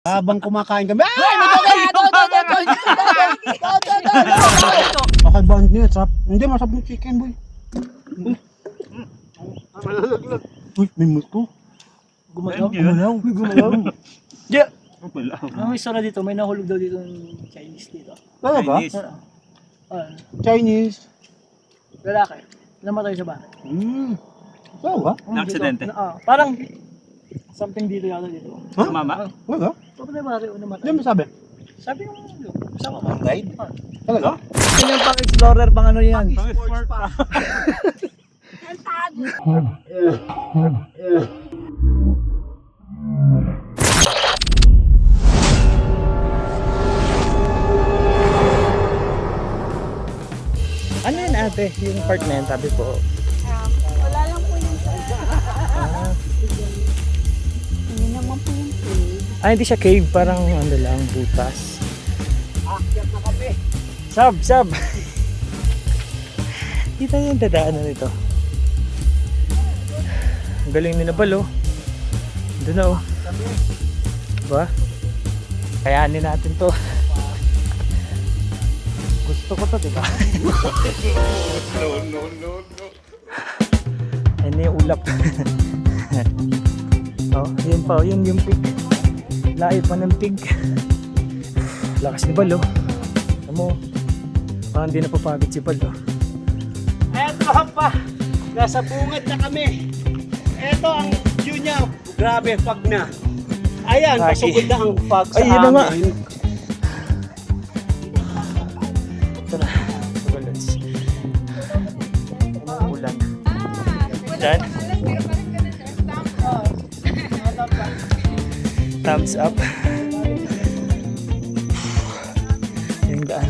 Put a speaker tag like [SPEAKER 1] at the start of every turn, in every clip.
[SPEAKER 1] Habang kumakain kami, ay! Okay, band niya, sarap. Hindi, masarap yung chicken, boy. Malalaglag. Uy, may multo. Gumalaw.
[SPEAKER 2] Yeah.
[SPEAKER 3] May istorya dito, may nahulog daw dito ng Chinese dito.
[SPEAKER 1] Talaga? Chinese.
[SPEAKER 3] Lalaki. Namatay sa bahay.
[SPEAKER 1] Talaga?
[SPEAKER 2] Na-aksidente?
[SPEAKER 3] Parang something dito yata dito.
[SPEAKER 1] Huh?
[SPEAKER 2] Mama?
[SPEAKER 1] Talaga?
[SPEAKER 3] Papunay ba rin namatay?
[SPEAKER 1] Hindi mo sabi?
[SPEAKER 3] Sabi ng kasama ko.
[SPEAKER 1] Guide? Talaga?
[SPEAKER 3] Yan yung pang explorer, pang ano yan.
[SPEAKER 2] Pang-sport pa.
[SPEAKER 3] Ano yan ate? Yung part na yan, sabi po.
[SPEAKER 4] Wala lang po yung Hindi naman po yung cave.
[SPEAKER 3] Hindi siya cave, parang ano lang, butas.
[SPEAKER 1] Akyat na kape.
[SPEAKER 3] Sab! Dito yung dadaanan nito. Ang galing ni Nabal, oh. Doon na, oh. Diba? Kayanin natin to. Gusto ko to, diba? No. Ayun na yung ulap. Oh, yun pa, yun yung pig. Layo pa ng pig. Lakas ni Bal, oh. Alam mo, parang hindi napapagod si Bal, oh.
[SPEAKER 1] Eto pa. Nasa bungad na kami. Eto ang view niya. Grabe, fog na. Ayan,
[SPEAKER 3] Lagi.
[SPEAKER 1] pasugod na ang fog sa
[SPEAKER 3] Ay, yun na nga.
[SPEAKER 1] amin.
[SPEAKER 3] Ito na. Tugulos. Ulan. Diyan. Thumbs up. Yung daan.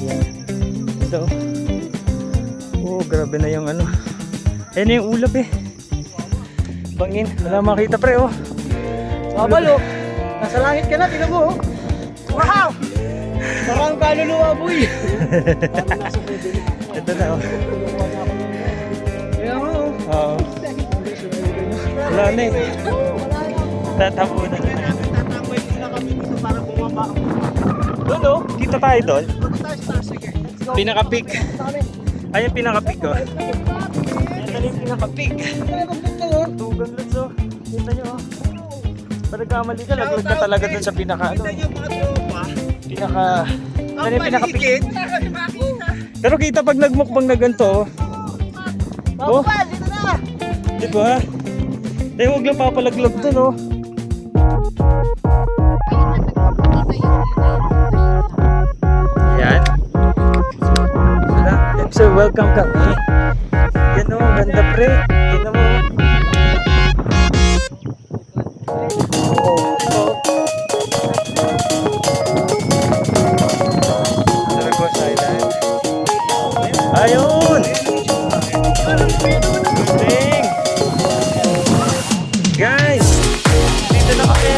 [SPEAKER 3] Yan. Ito. Oh, grabe na yung ano. Ayan na yung ulap eh. Bangin. Wala makita pre oh. Sabal oh. Nasa langit ka na, tingnan mo oh. Wow! Parang kaluluwa boy. Ito na oh. Tingnan mo oh. Oo. Wala na eh. Tatapunan na yan.
[SPEAKER 1] Tatambay na kami dito para bumaba.
[SPEAKER 3] Doon oh. Kita tayo doon.
[SPEAKER 1] Punta tayo sa taas, sige. Let's go.
[SPEAKER 3] Pinaka-peak. Ay, yung pinaka-peak oh. Yan yung pinaka-peak. Tugan lang so. Kita nyo oh. Pag nagkamali ka, laglag ka talaga dun sa pinaka ano.
[SPEAKER 1] Kita niyo mga tropa.
[SPEAKER 3] Pinaka...
[SPEAKER 1] Ang
[SPEAKER 3] Yan yung pinaka-peak.
[SPEAKER 1] paligid.
[SPEAKER 3] Pero kita pag nagmukbang na ganito oh. Oh,
[SPEAKER 1] Bababa, dito na.
[SPEAKER 3] di ba? Eh, huwag lang papalaglag dun oh. Yan. So, welcome kami. Yan o, ganda pre. Yan mo. Taragos Island. Ayun! Good. Guys! Dito na kami.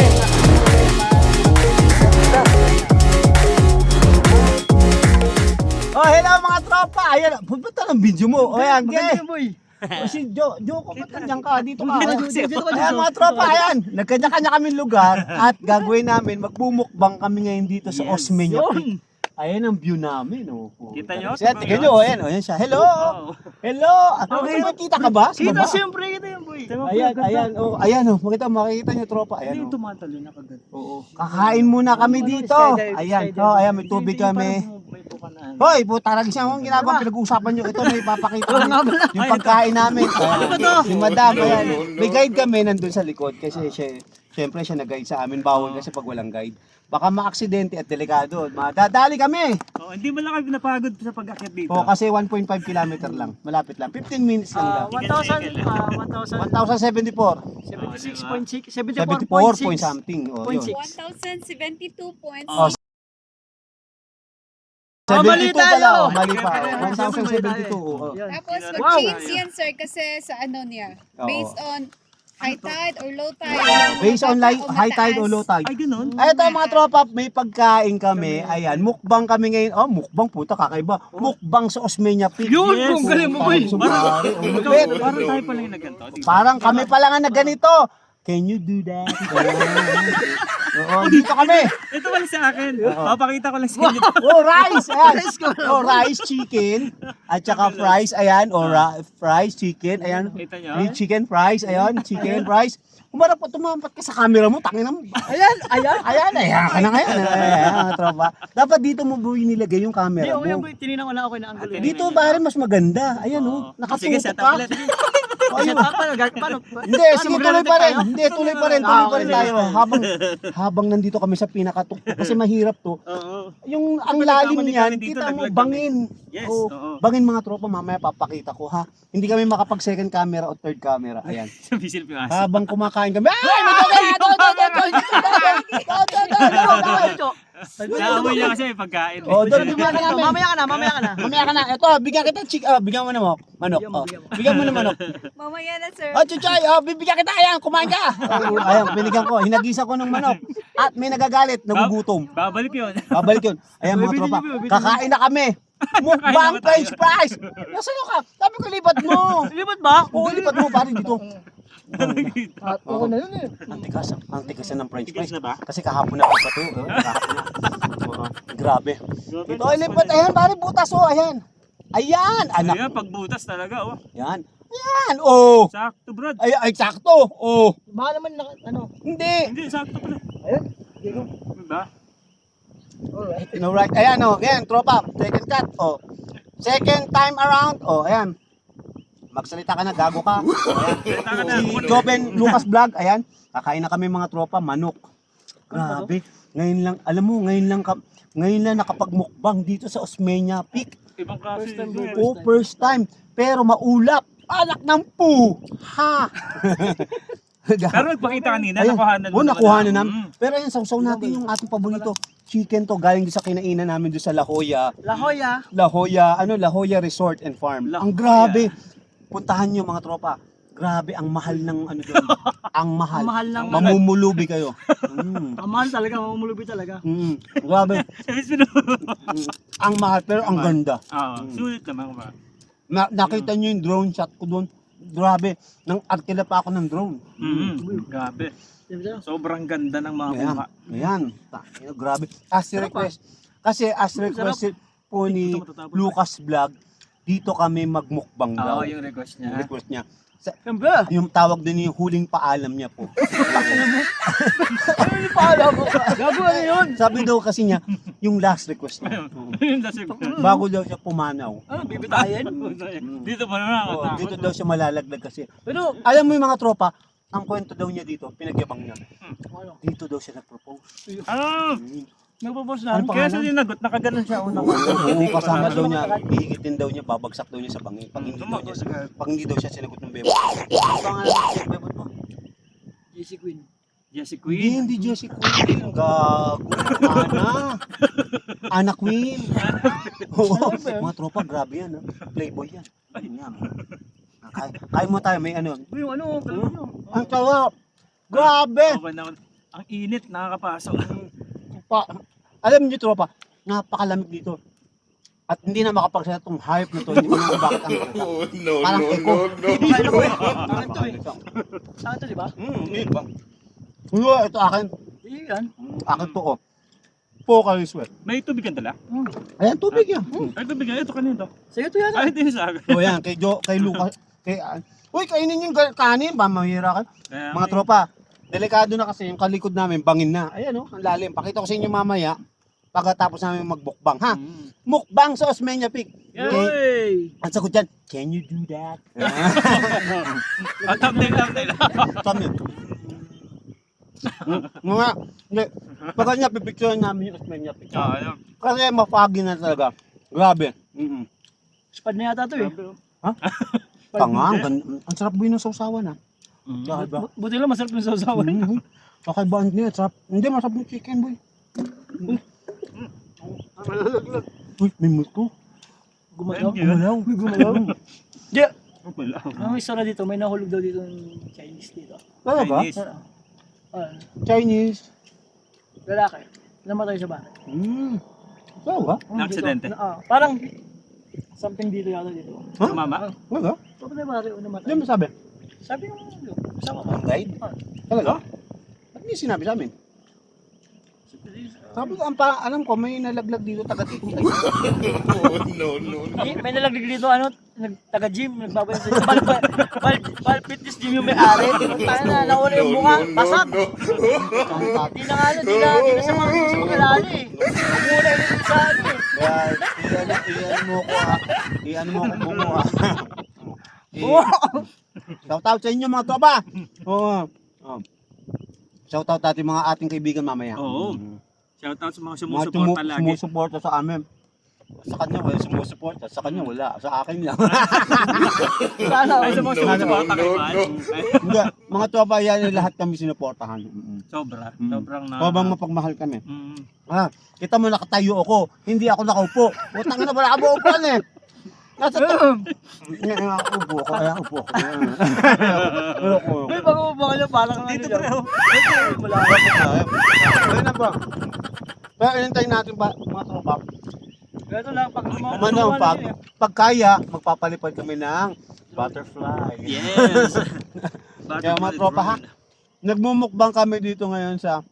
[SPEAKER 1] Oh, hello mga tropa. Ayan, pupunta ng video mo. O yan,
[SPEAKER 3] Maganda
[SPEAKER 1] ge.
[SPEAKER 3] yun, boy.
[SPEAKER 1] O si Jo, ko ba't nandiyan ka? Dito ka.
[SPEAKER 3] Dito ka,
[SPEAKER 1] Ayan mga tropa, ayan. Nagkanya-kanya kami lugar at gagawin namin, magbumukbang kami ngayon dito sa Osmeña Peak. Ayan ang view namin. Oh.
[SPEAKER 2] Kita nyo?
[SPEAKER 1] Siya, tignan nyo, ayan. Ayan siya. Hello! Hello! Okay, makita ka ba? Sa
[SPEAKER 3] Kita
[SPEAKER 1] baba?
[SPEAKER 3] siyempre, kita yun, boy.
[SPEAKER 1] Ayan. Oh, ayan, oh. Makikita nyo, tropa. Ayan, oh.
[SPEAKER 3] tumatalo na kagad.
[SPEAKER 1] Oo. Kakain muna kami dito. Ayan, oh, ayan, may tubig kami. Hoy, puta, ragis ang ginagawa pinag-uusapan nyo. Ito may papakita yung pagkain namin. Si Madam, ayan. May guide kami nandun sa likod kasi syempre siya nag-guide sa amin. Bawal kasi pag walang guide. Baka ma-aksidente at delikado. Madadali kami.
[SPEAKER 2] Oh, hindi mo lang kayo napagod sa pag-akit dito.
[SPEAKER 1] O kasi 1.5 kilometer lang. Malapit lang. 15 minutes lang daw. 1,074.
[SPEAKER 3] 76.6,
[SPEAKER 1] 74 point
[SPEAKER 3] 74.6.
[SPEAKER 1] something. O, yun.
[SPEAKER 4] 1,072 points.
[SPEAKER 1] Oh, 72
[SPEAKER 3] mali
[SPEAKER 1] pala.
[SPEAKER 3] tayo.
[SPEAKER 1] Oh, mali pa. 1,072. Oo.
[SPEAKER 4] Tapos
[SPEAKER 3] Wow.
[SPEAKER 4] mag-change yan sir kasi sa ano niya.
[SPEAKER 1] Oo.
[SPEAKER 4] Based on high tide or low tide.
[SPEAKER 1] Based on high tide o low tide.
[SPEAKER 2] Ay, ganun?
[SPEAKER 1] Ay, ito mga tropa, may pagkain kami. Ayan, mukbang kami ngayon. Oh, mukbang, puta, kakaiba. Mukbang sa Osmeña Peak.
[SPEAKER 3] Yun, kung galing mo, boy.
[SPEAKER 1] Parang sumari. Oh, lupit.
[SPEAKER 2] Parang tayo pala yung nagganto.
[SPEAKER 1] Parang kami pa lang ang nagganito. Can you do that? Oo, dito kami.
[SPEAKER 2] Ito pala sa akin. Papakita ko lang sa inyo.
[SPEAKER 1] Oh, rice! Ayan. Oh, rice, chicken. At saka fries, ayan. Oh, fries, chicken. Ayan.
[SPEAKER 2] Kita nyo?
[SPEAKER 1] Yung chicken fries, ayan. Chicken fries. Umarap pa, tumampat ka sa camera mo. Tangin mo. Ayan, ayan. Ayan, ayan ka na ngayon. Ayan, mga tropa. Dapat dito mo boy nilagay yung camera mo.
[SPEAKER 5] Tinignan ko na ako na angulo.
[SPEAKER 1] Dito, pare, mas maganda. Ayan, oh.
[SPEAKER 2] Sige,
[SPEAKER 1] Nakatutok
[SPEAKER 2] set
[SPEAKER 1] ka.
[SPEAKER 2] up ulit.
[SPEAKER 1] Ayun.
[SPEAKER 5] Paano?
[SPEAKER 1] Hindi, sige, tuloy pa rin. Hindi, tuloy pa rin tayo. Habang nandito kami sa pinakatuktok kasi mahirap to.
[SPEAKER 2] Oo.
[SPEAKER 1] Yung ang lalim
[SPEAKER 2] Pagkakamanik
[SPEAKER 1] niyan,
[SPEAKER 2] namin dito,
[SPEAKER 1] kita mo
[SPEAKER 2] naglag
[SPEAKER 1] bangin.
[SPEAKER 2] Yes,
[SPEAKER 1] Oo,
[SPEAKER 2] oo.
[SPEAKER 1] bangin mga tropa, mamaya papakita ko ha. Hindi kami makapag second camera o third camera. Ayan.
[SPEAKER 2] Bisil yung aso.
[SPEAKER 1] Habang kumakain kami, ay,
[SPEAKER 2] Naamoy niya kasi may pagkain.
[SPEAKER 1] Oh, doon bigyan ka namin.
[SPEAKER 5] Mamaya ka na.
[SPEAKER 1] Mamaya ka na. Ito, bigyan kita bigyan mo na mo. Manok. Oh. Bigyan mo na manok.
[SPEAKER 4] Mamaya na, sir.
[SPEAKER 1] Oh, chuchay, bibigyan kita. Ayan, kumain ka. Ayan, binigyan ko. Hinagisa ko ng manok. At may nagagalit, nagugutom.
[SPEAKER 2] Babalik yun.
[SPEAKER 1] Babalik yun. Ayan mga tropa, kakain na kami. Mukbang french fries. Nasaan ka? Sabi ko, lipat mo.
[SPEAKER 5] Lipat ba?
[SPEAKER 1] Oo, lipat mo pare dito.
[SPEAKER 5] Oo na yun eh.
[SPEAKER 1] Ang tigas na ng french fries.
[SPEAKER 2] Tigas na ba?
[SPEAKER 1] Kasi kahapon na pa to. Kahapon na. Oo, grabe. Ito ay lipat. Ayan pare, butas oh. Ayan. Ayan, anak.
[SPEAKER 2] Ayan, pagbutas talaga. Oh.
[SPEAKER 1] Ayan. Ayan, oh.
[SPEAKER 2] Sakto, Brad.
[SPEAKER 1] Ay, sakto. Oh.
[SPEAKER 5] Baka naman ano.
[SPEAKER 1] Hindi.
[SPEAKER 2] Hindi, sakto pala.
[SPEAKER 5] Ayun.
[SPEAKER 2] Diba?
[SPEAKER 5] Alright.
[SPEAKER 1] No, right. Ayan, oh. Ayan, tropa. Second cut. Oh. Second time around. Oh, ayan. Magsalita ka na, gago ka. Ayan. Si Joven Lucas Vlog, ayan. Kakain na kami mga tropa, manok. Grabe. Ngayon lang, alam mo, ngayon lang nakapagmukbang dito sa Osmeña Peak.
[SPEAKER 2] Ibang klase
[SPEAKER 5] First time,
[SPEAKER 2] yun.
[SPEAKER 5] bro.
[SPEAKER 1] Oh, first time. Pero maulap. Anak ng pu. Ha.
[SPEAKER 2] Pero nagpakita kanina,
[SPEAKER 1] Ayan.
[SPEAKER 2] nakuhanan mo.
[SPEAKER 1] Oo, nakuhanan namin.
[SPEAKER 2] Mm.
[SPEAKER 1] Pero ayan, sausaw natin yung ating paborito. Chicken to, galing doon sa kinainan namin doon sa La Jolla.
[SPEAKER 5] La Jolla.
[SPEAKER 1] La Jolla Resort and Farm.
[SPEAKER 2] La
[SPEAKER 1] Ang grabe. Puntahan nyo mga tropa. Grabe, ang mahal ng ano doon. Ang mahal.
[SPEAKER 5] Ang mahal ng-
[SPEAKER 1] Mamumulubi kayo.
[SPEAKER 5] Ang mahal talaga, mamumulubi talaga.
[SPEAKER 1] Grabe.
[SPEAKER 2] Sabi sino?
[SPEAKER 1] Ang mahal, pero ang ganda.
[SPEAKER 2] Oo, sulit naman ba?
[SPEAKER 1] Nakita nyo yung drone shot ko doon. Grabe. Nang arkila pa ako ng drone.
[SPEAKER 2] Grabe.
[SPEAKER 5] Diba?
[SPEAKER 2] Sobrang ganda ng mga
[SPEAKER 1] Ayan.
[SPEAKER 2] kuha.
[SPEAKER 1] Ayan. Grabe. As request. Kasi as request po ni
[SPEAKER 2] Dito matatapos.
[SPEAKER 1] Lucas Vlog, dito kami magmukbang daw.
[SPEAKER 2] Oo, yung request
[SPEAKER 1] Yung
[SPEAKER 2] niya.
[SPEAKER 1] request niya.
[SPEAKER 5] Siyempre.
[SPEAKER 1] Yung tawag din yung huling paalam niya po.
[SPEAKER 5] Ano yung paalam mo? Gago ano yun?
[SPEAKER 1] Sabi daw kasi niya, yung last request niya.
[SPEAKER 2] Yun kasi.
[SPEAKER 1] Bago daw siya pumanaw.
[SPEAKER 5] Ano, bibitayin?
[SPEAKER 2] Dito pa naman
[SPEAKER 1] Oo,
[SPEAKER 2] nakatakot.
[SPEAKER 1] dito daw siya malalaglag kasi.
[SPEAKER 5] Pero,
[SPEAKER 1] Alam mo yung mga tropa, ang kwento daw niya dito, pinagyabang niya. Dito daw siya nag-propose.
[SPEAKER 2] Ano?
[SPEAKER 5] nagpo-post
[SPEAKER 1] Ano
[SPEAKER 5] na.
[SPEAKER 1] pa?
[SPEAKER 2] Kaya sa sinagot, nakaganon siya una.
[SPEAKER 1] Oo, kasama daw niya, hihigitin daw niya, babagsak daw niya sa bangin. Pag hindi daw siya sinagot ng bebot. Ang pangalan ng bebot mo?
[SPEAKER 5] JC Queen.
[SPEAKER 2] Jessie
[SPEAKER 1] Hindi,
[SPEAKER 2] Queen.
[SPEAKER 1] hindi Jessie Queen. Gago. Ana Queen. Oo, mga tropa, grabe yan. Playboy yan. Yan. Kaya mo tayo, may ano.
[SPEAKER 5] Yung ano, kalma nyo.
[SPEAKER 1] Ang sarap. Grabe.
[SPEAKER 2] Okay naman. Ang init, nakakapasok.
[SPEAKER 1] Alam niyo tropa, napakalamig dito. At hindi na makapagsalita tong hype na to. Hindi ko alam bakit ang parang echo.
[SPEAKER 5] Kaya ko eh. Akin to eh. Saan to, di ba?
[SPEAKER 1] Yun ba? Ito akin.
[SPEAKER 5] Yan.
[SPEAKER 1] Akin to oh. Pocari Sweat.
[SPEAKER 2] May tubig ka dala?
[SPEAKER 1] Ayan, tubig yan.
[SPEAKER 2] Ay, tubig ka. Ito kanino to?
[SPEAKER 5] Sa'yo to yan.
[SPEAKER 2] Ay, ito yung sa akin.
[SPEAKER 1] O yan, kay Lucas. Uy, kainin yung kanin ba? Mahira ka.
[SPEAKER 2] Kaya,
[SPEAKER 1] Mga tropa, delikado na kasi yung kalikod namin, bangin na. Ayan oh, ang lalim. Pakita ko sa inyo mamaya pagkatapos namin magbukbang, ha? Mukbang sa Osmeña Peak. Okay.
[SPEAKER 5] Hey!
[SPEAKER 1] Ang sagot dyan, can you do that?
[SPEAKER 2] At thumbnail.
[SPEAKER 1] Thumbnail. Mga, hindi. Pagka niya, pipicturean namin yung Osmeña Peak.
[SPEAKER 2] Ayun.
[SPEAKER 1] Kasi mafagi na talaga. Grabe.
[SPEAKER 5] Spad na yata to eh.
[SPEAKER 1] Tanga, ang sarap buhay ng sausawan, ha? Dahil ba?
[SPEAKER 5] Buti lang masarap yung sausawan.
[SPEAKER 1] Kakaibaan niya, sarap. Hindi, masarap yung chicken, boy. Uy, may multo.
[SPEAKER 5] Gumalaw.
[SPEAKER 1] Gumalaw. Gumalaw.
[SPEAKER 5] Yeah.
[SPEAKER 2] Wala.
[SPEAKER 5] Ang isara dito, may nahulog daw dito ng Chinese dito.
[SPEAKER 1] Talaga?
[SPEAKER 2] Chinese.
[SPEAKER 1] Chinese.
[SPEAKER 5] Lalaki. Namatay sa bahay.
[SPEAKER 1] Talaga?
[SPEAKER 2] Na-aksidente?
[SPEAKER 5] Parang something dito yata dito.
[SPEAKER 1] Ha?
[SPEAKER 2] Mama?
[SPEAKER 1] Talaga?
[SPEAKER 5] Kapag na bari o namatay.
[SPEAKER 1] Hindi mo sabi.
[SPEAKER 5] Sabi nung kasama ko.
[SPEAKER 1] Ang guide? Talaga? Ba't niya sinabi sa amin? Sabi ko, alam ko, may nalaglag dito, taga-tito.
[SPEAKER 5] May nalaglig dito, taga-gym, nagbabayan sa bal fitness gym yung may-ari. Tayo na, nauna yung bunga, basag. Di na nga, di na sa mga kilala eh. Muna yun sa ano eh.
[SPEAKER 1] Kaya, iyan mo ko ha. Iyan mo ko bungo ha. Shout-out sa inyo mga tropa. Oo. Shout-out natin mga ating kaibigan mamaya.
[SPEAKER 2] Oo. Shoutout sa mga
[SPEAKER 1] Mga
[SPEAKER 2] sumusuporta lagi.
[SPEAKER 1] sumusuporta sa amin. Sa kanya wala sumusuporta, sa kanya wala, sa akin lang.
[SPEAKER 2] Ay, sa mga sumusuporta kay Val.
[SPEAKER 1] Hindi, mga tropa yan lahat kami sinuportahan.
[SPEAKER 2] Sobra.
[SPEAKER 1] Mm.
[SPEAKER 2] Sobrang na.
[SPEAKER 1] Habang mapagmahal kami.
[SPEAKER 2] Mm.
[SPEAKER 1] Kita mo nakatayo ako, hindi ako nakaupo. Utang na wala ako upuan eh. Nasa upo ako, kaya upo ako.
[SPEAKER 5] May bago ba kayo parang
[SPEAKER 2] Dito pre, oh.
[SPEAKER 1] Ayun na ba? Pero inintay natin ba mga tropa?
[SPEAKER 5] Ganito lang, pag
[SPEAKER 1] Pag kaya, magpapalipad kami ng butterfly.
[SPEAKER 2] Yes.
[SPEAKER 1] Kaya mga tropa ha, nagmumukbang kami dito ngayon sa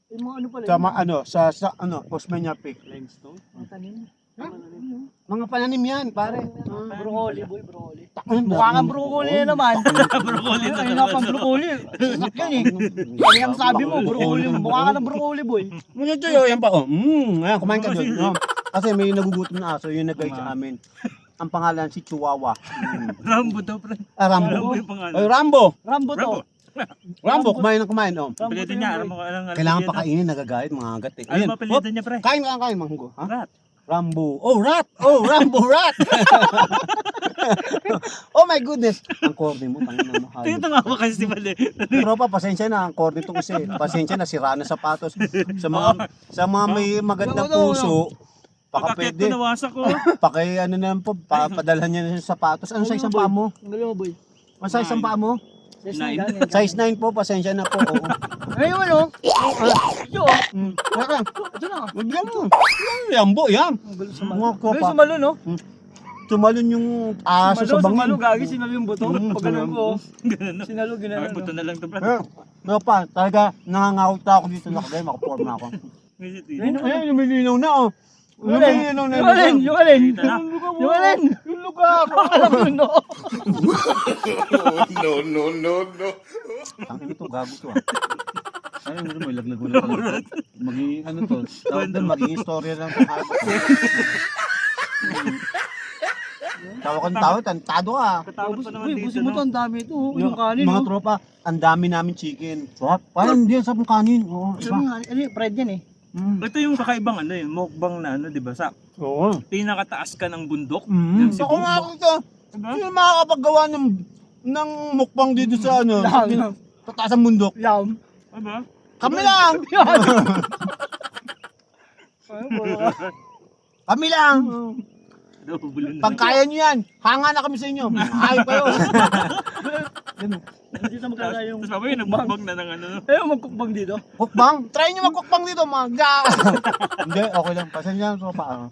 [SPEAKER 5] yung mga ano pala.
[SPEAKER 1] sa Osmeña Peak.
[SPEAKER 5] Limestone? Mga tanim.
[SPEAKER 1] Mga pananim yan, pare.
[SPEAKER 5] Broccoli, boy, broccoli.
[SPEAKER 1] Mukha
[SPEAKER 5] Mukha kang broccoli na naman.
[SPEAKER 2] Broccoli na
[SPEAKER 5] Ayun
[SPEAKER 2] naman.
[SPEAKER 5] pang broccoli. Sakit yan eh. Ano yung sabi mo, broccoli. Mukha ka ng broccoli, boy.
[SPEAKER 1] Muna tayo, yan pa. Ayan, kumain ka doon. No? Kasi may nagugutom na aso, yung nag-guide sa amin. Ang pangalan si Chihuahua.
[SPEAKER 2] Rambo daw pre.
[SPEAKER 1] Rambo.
[SPEAKER 2] Rambo yung pangalan.
[SPEAKER 1] Ay, Rambo.
[SPEAKER 5] Rambo to.
[SPEAKER 1] Rambo, kumain na kumain. Oh.
[SPEAKER 2] Pilitin niya. Alam mo alam
[SPEAKER 1] Kailangan pakainin, nagagayad, mga agat eh.
[SPEAKER 2] Alam mo pilitin niya pre.
[SPEAKER 1] Kain, manggo. Ha?
[SPEAKER 2] Rat.
[SPEAKER 1] Rambo. Oh, rat! Oh, Rambo, rat! Oh my goodness! Ang corny mo, tangin mo.
[SPEAKER 2] Tingnan nga ako kasi si Val.
[SPEAKER 1] Pero pa, pasensya na, ang corny to kasi. Pasensya na, sira na sapatos. Sa mga may magandang puso, baka
[SPEAKER 2] Pagkakit
[SPEAKER 1] pwede.
[SPEAKER 2] ko nawasak ko.
[SPEAKER 1] Paki ano na lang po, padalhan niya na sa sapatos. Ano size ang paa mo?
[SPEAKER 5] Ang galing mo, boy.
[SPEAKER 1] Ano size ang paa mo?
[SPEAKER 2] Nine.
[SPEAKER 1] Size 9 po, pasensya na po. Oo.
[SPEAKER 5] Ngayon ano? Ito oh.
[SPEAKER 1] Teka,
[SPEAKER 5] Ito na.
[SPEAKER 1] wag mo. Yambo, yan. Mga
[SPEAKER 5] Galing
[SPEAKER 1] kopa.
[SPEAKER 5] sumalo, no?
[SPEAKER 1] Tumalon yung aso sa
[SPEAKER 5] Sumalo,
[SPEAKER 1] bangin.
[SPEAKER 5] gagi, sinalo yung buto. Pag ganun ko,
[SPEAKER 2] Ganun no.
[SPEAKER 5] sinalo,
[SPEAKER 2] Ay,
[SPEAKER 5] ginano.
[SPEAKER 2] buto na lang to pre.
[SPEAKER 1] No pa, talaga nangangawit ako dito na kagaya, makaporm na ako. Ayun, lumilinaw na oh. Lumilinaw na.
[SPEAKER 5] Yung alin? Yung alin?
[SPEAKER 2] Ito na.
[SPEAKER 5] Yung alin?
[SPEAKER 1] Yung lugar.
[SPEAKER 5] Alam mo, no?
[SPEAKER 1] Tangin ito, gago to ah. Ayun, mo ilaglag mo na pala. Magiging ano to, tawag doon, magiging istorya lang sa hayop. Tawag kang tawag, tantado ka.
[SPEAKER 2] Katawad pa naman
[SPEAKER 5] Uy,
[SPEAKER 2] dito
[SPEAKER 5] busin mo to,
[SPEAKER 2] no.
[SPEAKER 5] ang dami ito. Yung kanin,
[SPEAKER 1] Mga
[SPEAKER 5] no?
[SPEAKER 1] tropa, ang dami namin chicken. Parang hindi yan sa kanin. Oo,
[SPEAKER 5] Sabi
[SPEAKER 1] iba.
[SPEAKER 5] nga, ano yung fried yan eh.
[SPEAKER 2] Ito yung kakaibang ano yung mukbang na ano, 'di ba? Sa
[SPEAKER 1] Oo.
[SPEAKER 2] pinakataas ka ng bundok. Yung
[SPEAKER 1] Ako
[SPEAKER 2] Cebu.
[SPEAKER 1] nga ito. Sino makakapaggawa ng mukbang dito sa ano?
[SPEAKER 5] Lang.
[SPEAKER 1] Sa taas ng bundok.
[SPEAKER 5] Yum.
[SPEAKER 2] Diba?
[SPEAKER 1] Kami lang! Kami lang!
[SPEAKER 2] Double na.
[SPEAKER 1] Pag kaya nyo yan, hanga na kami sa inyo. Hayop kayo.
[SPEAKER 5] Hindi na magkala yung...
[SPEAKER 2] Tapos mamaya nagmukbang na ng ano.
[SPEAKER 5] Ayaw magkukbang dito.
[SPEAKER 1] Kukbang? Try nyo magkukbang dito, mga Hindi, okay lang. Pasensya lang pa.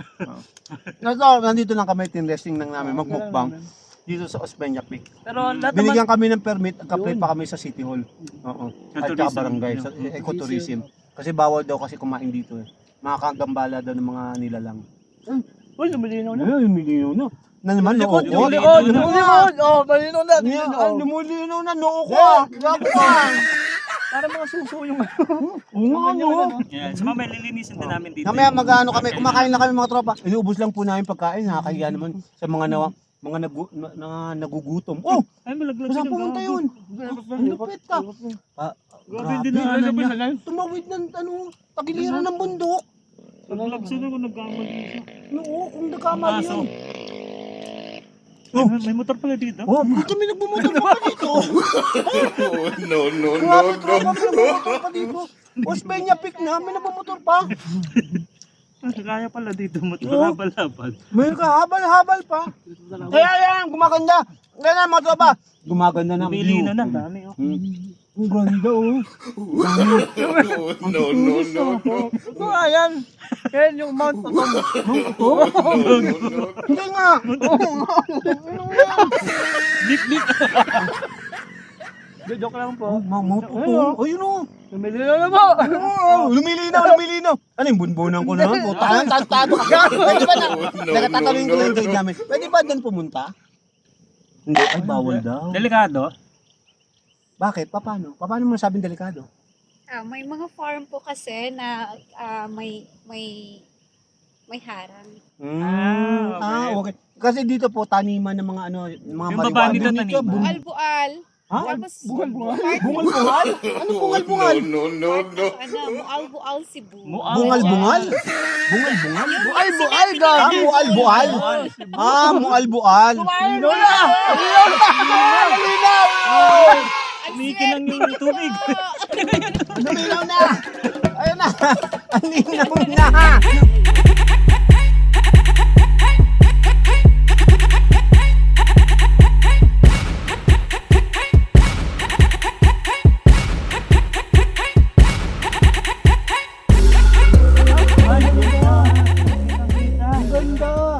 [SPEAKER 1] Nandito lang kami, tinresting lang namin, magmukbang. Dito sa Osmeña Peak.
[SPEAKER 5] Pero lahat naman...
[SPEAKER 1] Binigyan kami ng permit, nagka-apply pa kami sa City Hall. Oo. At saka
[SPEAKER 2] tourism,
[SPEAKER 1] barangay,
[SPEAKER 2] no?
[SPEAKER 1] sa ecotourism. Kasi bawal daw kasi kumain dito eh. Makakagambala daw ng mga nilalang.
[SPEAKER 5] Uy, lumilinaw na.
[SPEAKER 1] Ay, lumilinaw na. Na naman, noo ko.
[SPEAKER 5] Yung likod! Oh, malinaw na.
[SPEAKER 1] Lumilinaw na, noo ko. Gago ka.
[SPEAKER 5] Para mga suso yung...
[SPEAKER 1] Oo nga, no.
[SPEAKER 2] Yan. So mamaya lilinisin din namin dito.
[SPEAKER 1] Mamaya mag-ano kami, kumakain lang kami mga tropa. Inuubos lang po namin pagkain, nakakahiya naman sa mga nagugutom. Oh,
[SPEAKER 2] Ay, malaglag
[SPEAKER 1] saan
[SPEAKER 2] din ang
[SPEAKER 1] pumunta
[SPEAKER 2] gago.
[SPEAKER 1] yun? Ang lupit ka.
[SPEAKER 2] Grabe din ang ano niya.
[SPEAKER 1] Tumawid ng tagiliran ng bundok.
[SPEAKER 2] Malaglag sila kung nagkamali siya.
[SPEAKER 1] Oo, kung nagkamali
[SPEAKER 2] Aso.
[SPEAKER 1] yun.
[SPEAKER 2] May motor pala dito.
[SPEAKER 1] Oh, bakit kami nagbumotor pa dito? Grabe, tropa, may nagbumotor pa dito. Osmeña Peak na, may nagbumotor pa.
[SPEAKER 2] Kaya pala dito motor.
[SPEAKER 1] Oo.
[SPEAKER 2] Habal-habal.
[SPEAKER 1] May kahabal-habal pa. Kaya yan, gumaganda. Kaya na mga tropa. Gumaganda ng view.
[SPEAKER 2] Lumilino na. Dami oh.
[SPEAKER 1] Ang ganda oh.
[SPEAKER 5] Ito nga yan. Yan yung Mount Potomac.
[SPEAKER 1] Hindi nga.
[SPEAKER 2] Lik-lik.
[SPEAKER 5] Joke lang
[SPEAKER 1] Oh,
[SPEAKER 5] po.
[SPEAKER 1] Mount Utong. Ayun o.
[SPEAKER 5] Lumili na po.
[SPEAKER 1] Lumilinaw. Ano yung bunbunan ko naman? Puta, tantado ka. Pwede ba na? Nagtatanungin ko lang yung guide namin. Pwede ba doon pumunta? Hindi, ay bawal daw.
[SPEAKER 3] Delikado.
[SPEAKER 1] Bakit? Paano mo nasabing delikado?
[SPEAKER 4] May mga farm po kasi na may harang.
[SPEAKER 1] Okay. Kasi dito po taniman ng mga mga
[SPEAKER 3] Yung baba dito taniman.
[SPEAKER 4] Bual-bual.
[SPEAKER 1] Ha?
[SPEAKER 4] Tapos,
[SPEAKER 1] Bungal-bungal? Bungal-bungal? Anong bungal-bungal?
[SPEAKER 4] Bual-bual Cebu.
[SPEAKER 1] Bungal-bungal? Bungal-bungal?
[SPEAKER 5] Bual-bual, gagi.
[SPEAKER 1] Mual-bual? Mual-bual. Malinaw!
[SPEAKER 3] Umiikin ng tubig.
[SPEAKER 1] Luminaw na! Ayun na! Ang linaw na!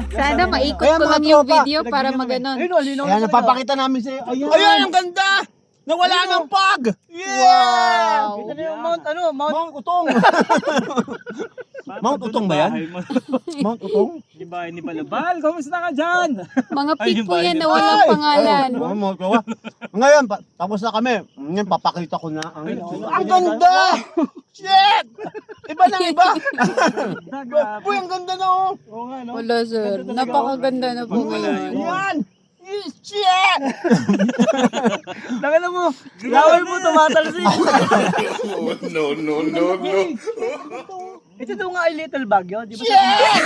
[SPEAKER 4] Sana maikot
[SPEAKER 1] Kaya
[SPEAKER 4] ko
[SPEAKER 1] mga
[SPEAKER 4] lang yung
[SPEAKER 1] tropa,
[SPEAKER 4] video para maganon.
[SPEAKER 5] Ayun o, linaw
[SPEAKER 1] Kaya
[SPEAKER 5] na
[SPEAKER 1] napapakita namin sa'yo. Ayun, ang ganda! Nawala ng pag! Yeah!
[SPEAKER 4] Wow.
[SPEAKER 5] Kita na yung Mount,
[SPEAKER 1] Mount Utong! Mount Utong ba yan? Mount Utong?
[SPEAKER 3] Di ba, ni Palabal? Kamusta ka dyan?
[SPEAKER 4] Mga
[SPEAKER 3] Ay,
[SPEAKER 4] pick
[SPEAKER 3] yung
[SPEAKER 4] po yan
[SPEAKER 3] bahay
[SPEAKER 4] na
[SPEAKER 3] na-
[SPEAKER 4] walang pangalan.
[SPEAKER 1] Ngayon, tapos na kami. Ngayon, papakita ko na ang ganda! Shit! Iba na iba! Uy, ang ganda na oh!
[SPEAKER 5] Oo nga, no?
[SPEAKER 4] Wala sir, napakaganda na po ngayon.
[SPEAKER 1] Yan! Shit!
[SPEAKER 5] Nakala mo, laway mo tumatalsik.
[SPEAKER 2] No.
[SPEAKER 5] Ito daw nga ay Little Baguio, di ba?
[SPEAKER 1] Shit!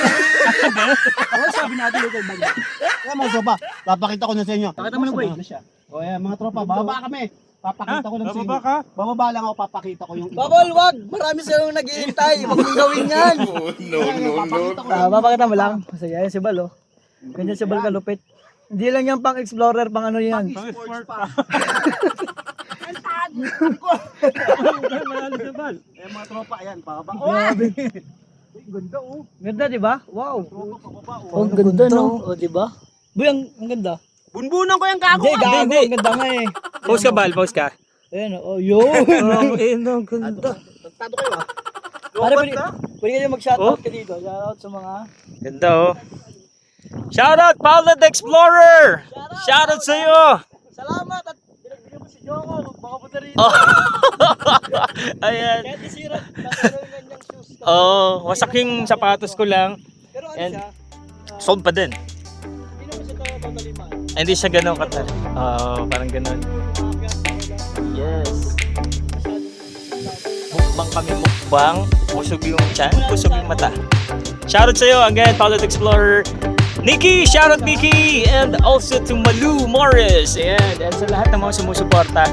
[SPEAKER 5] Oo, sabi natin Little Baguio.
[SPEAKER 1] Kaya mga tropa, papakita ko na sa inyo.
[SPEAKER 5] Pakita mo na boy. Siya.
[SPEAKER 1] O yan, mga tropa, bababa kami. Papakita ko lang sa inyo.
[SPEAKER 3] Bababa ka?
[SPEAKER 1] Bababa lang ako, papakita ko yung iba.
[SPEAKER 5] Babal, wag! Marami silang naghihintay. Huwag mong gawin yan.
[SPEAKER 1] Papakita ko
[SPEAKER 5] Papakita mo lang. Kasi yan si Bal, oh. Ganyan si Bal kalupit. Hindi lang yan pang explorer, pang ano yan.
[SPEAKER 3] Pang-sport pa. Malalo sa bal.
[SPEAKER 1] Eh mga tropa, ayan, bababa.
[SPEAKER 5] Grabe.
[SPEAKER 1] Uy, ganda oh.
[SPEAKER 5] Ganda, di ba? Wow.
[SPEAKER 1] Tropa, pababa oh.
[SPEAKER 5] Oh, ang ganda, no? O, di ba? Boy, ang ganda.
[SPEAKER 1] Bunbunan ko yung gago.
[SPEAKER 5] Hindi, gago. Ang ganda nga eh.
[SPEAKER 3] Pause ka, Bal. Pause ka.
[SPEAKER 5] Ayan, oh, yo.
[SPEAKER 3] Ang ganda.
[SPEAKER 1] Tagtado kayo ah.
[SPEAKER 5] Pare, pwede kayo mag-shoutout ka dito. Shoutout sa mga...
[SPEAKER 3] Ganda oh. Shoutout, Paula the Explorer! Shoutout sa'yo!
[SPEAKER 5] Salamat at pinagbigyan mo si Joko. Baka punta rito.
[SPEAKER 3] Oh. Ayan.
[SPEAKER 5] Kahit isira, nasalungan niyang shoes.
[SPEAKER 3] Oh, wasak yung sapatos ko lang.
[SPEAKER 5] Pero ano
[SPEAKER 3] And-
[SPEAKER 5] siya?
[SPEAKER 3] Sold pa din.
[SPEAKER 5] Hindi naman siya totally man.
[SPEAKER 3] Hindi siya ganun katal. Parang ganun. Yes. Mukbang kami, mukbang. Busog yung chan, busog yung mata. Shoutout sa'yo again, Paula the Explorer. Nikki! Shoutout Nikki! And also to Malu Morris. And sa lahat ng mga sumusuporta.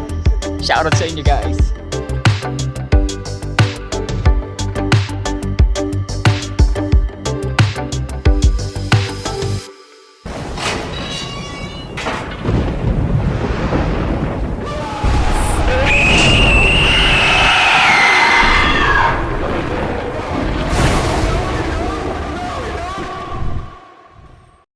[SPEAKER 3] Shoutout sa inyo guys.